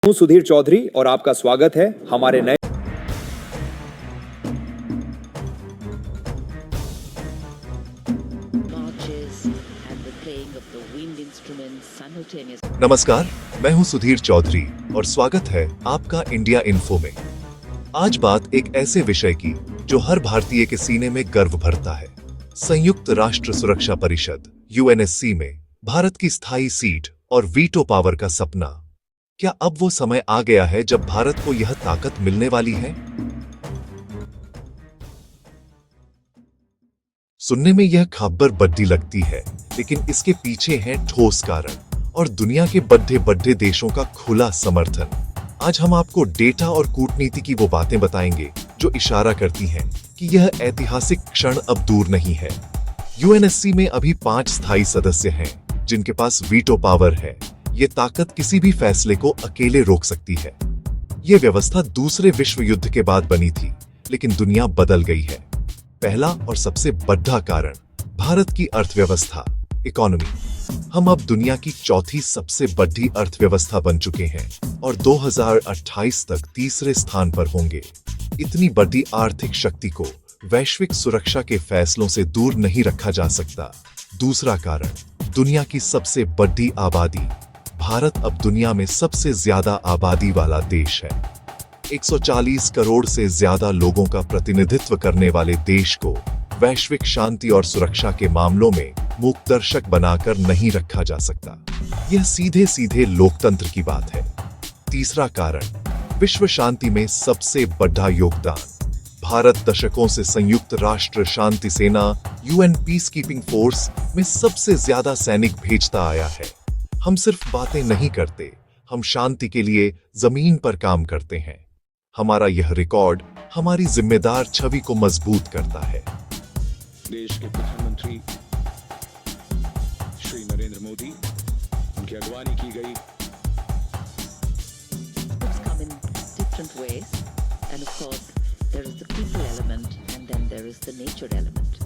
हूं सुधीर चौधरी और आपका स्वागत है हमारे नए नमस्कार, मैं हूं सुधीर चौधरी और स्वागत है आपका इंडिया इन्फो में। आज बात एक ऐसे विषय की जो हर भारतीय के सीने में गर्व भरता है। संयुक्त राष्ट्र सुरक्षा परिषद यूएनएससी में भारत की स्थायी सीट और वीटो पावर का सपना। क्या अब वो समय आ गया है जब भारत को यह ताकत मिलने वाली है? सुनने में यह खबर बड़ी लगती है, लेकिन इसके पीछे हैं ठोस कारण और दुनिया के बड़े बड़े देशों का खुला समर्थन। आज हम आपको डेटा और कूटनीति की वो बातें बताएंगे जो इशारा करती हैं कि यह ऐतिहासिक क्षण अब दूर नहीं है। यूएनएससी में अभी 5 स्थायी सदस्य हैं जिनके पास वीटो पावर है। ये ताकत किसी भी फैसले को अकेले रोक सकती है। ये व्यवस्था दूसरे विश्व युद्ध के बाद बनी थी, लेकिन दुनिया बदल गई है। पहला और सबसे बड़ा कारण भारत की अर्थव्यवस्था, इकोनॉमी। हम अब दुनिया की चौथी सबसे बड़ी अर्थव्यवस्था बन चुके हैं और 2028 तक तीसरे स्थान पर होंगे। इतनी बड़ी आर्थिक शक्ति को वैश्विक सुरक्षा के फैसलों से दूर नहीं रखा जा सकता। दूसरा कारण, दुनिया की सबसे बड़ी आबादी। भारत अब दुनिया में सबसे ज्यादा आबादी वाला देश है। 140 करोड़ से ज्यादा लोगों का प्रतिनिधित्व करने वाले देश को वैश्विक शांति और सुरक्षा के मामलों में मूकदर्शक बनाकर नहीं रखा जा सकता। यह सीधे सीधे लोकतंत्र की बात है। तीसरा कारण, विश्व शांति में सबसे बड़ा योगदान। भारत दशकों से संयुक्त राष्ट्र शांति सेना यूएन पीस कीपिंग फोर्स में सबसे ज्यादा सैनिक भेजता आया है। हम सिर्फ बातें नहीं करते, हम शांति के लिए जमीन पर काम करते हैं। हमारा यह रिकॉर्ड हमारी जिम्मेदार छवि को मजबूत करता है। देश के प्रधानमंत्री श्री नरेंद्र मोदी, उनकी अगवानी की गई come in different ways, and of course there is the people element and then there is the nature element.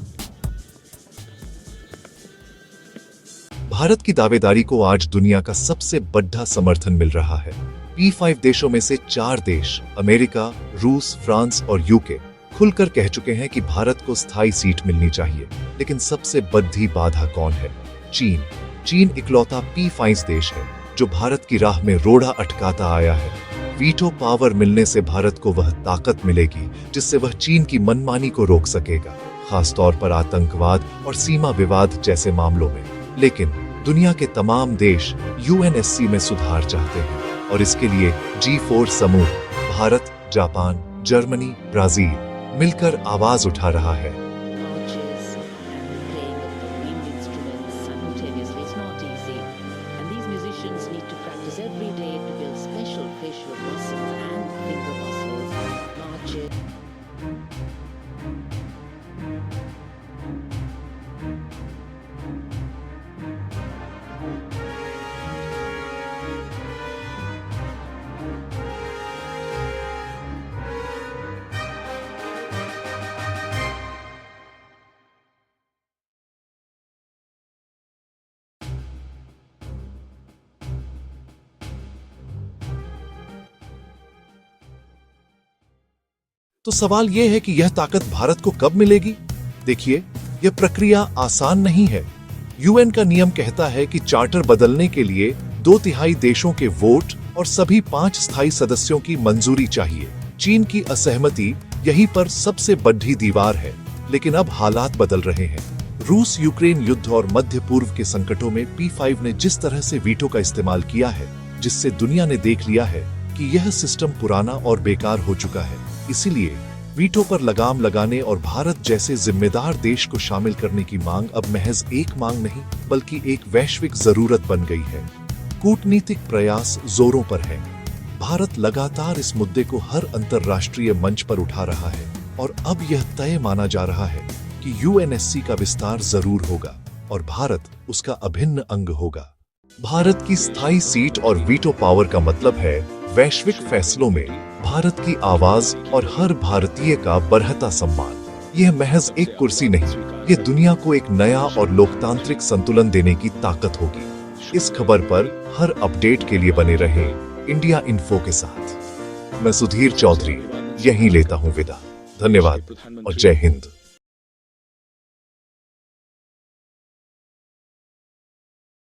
Bharat की दावेदारी को आज दुनिया का सबसे बड़ा समर्थन मिल रहा है। P5 देशों में से 4 देश, अमेरिका, रूस, फ्रांस और यूके, खुलकर कह चुके हैं कि भारत को स्थायी सीट मिलनी चाहिए। लेकिन सबसे बड़ी बाधा कौन है? चीन। चीन इकलौता P5 देश है जो भारत की राह में रोड़ा अटकाता आया है। वीटो पावर मिलने से भारत को वह ताकत मिलेगी जिससे वह चीन की मनमानी को रोक सकेगा, खासतौर पर आतंकवाद और सीमा विवाद जैसे मामलों में। लेकिन दुनिया के तमाम देश यूएनएससी में सुधार चाहते हैं और इसके लिए G4 समूह, भारत, जापान, जर्मनी, ब्राजील मिलकर आवाज उठा रहा है। Marches and the playing of the wind instruments simultaneously is not easy, and these musicians need to practice every day to build special facial muscles and finger muscles. Marches. तो सवाल यह है कि यह ताकत भारत को कब मिलेगी? देखिए, यह प्रक्रिया आसान नहीं है। यूएन का नियम कहता है कि चार्टर बदलने के लिए 2/3 देशों के वोट और सभी 5 स्थायी सदस्यों की मंजूरी चाहिए। चीन की असहमति यहीं पर सबसे बड़ी दीवार है, लेकिन अब हालात बदल रहे हैं। रूस यूक्रेन युद्ध और मध्य पूर्व के संकटों में P5 ने जिस तरह से वीटो का इस्तेमाल किया है, जिससे दुनिया ने देख लिया है कि यह सिस्टम पुराना और बेकार हो चुका है। इसीलिए वीटो पर लगाम लगाने और भारत जैसे जिम्मेदार देश को शामिल करने की मांग अब महज एक मांग नहीं, बल्कि एक वैश्विक जरूरत बन गई है। कूटनीतिक प्रयास जोरों पर है। भारत लगातार इस मुद्दे को हर अंतर्राष्ट्रीय मंच पर उठा रहा है और अब यह तय माना जा रहा है कि यूएनएससी का विस्तार जरूर होगा और भारत उसका अभिन्न अंग होगा। भारत की स्थायी सीट और वीटो पावर का मतलब है वैश्विक फैसलों में भारत की आवाज और हर भारतीय का बढ़ता सम्मान। यह महज एक कुर्सी नहीं, यह दुनिया को एक नया और लोकतांत्रिक संतुलन देने की ताकत होगी। इस खबर पर हर अपडेट के लिए बने रहें। इंडिया इन्फो के साथ मैं सुधीर चौधरी यहीं लेता हूं विदा। धन्यवाद और जय हिंद।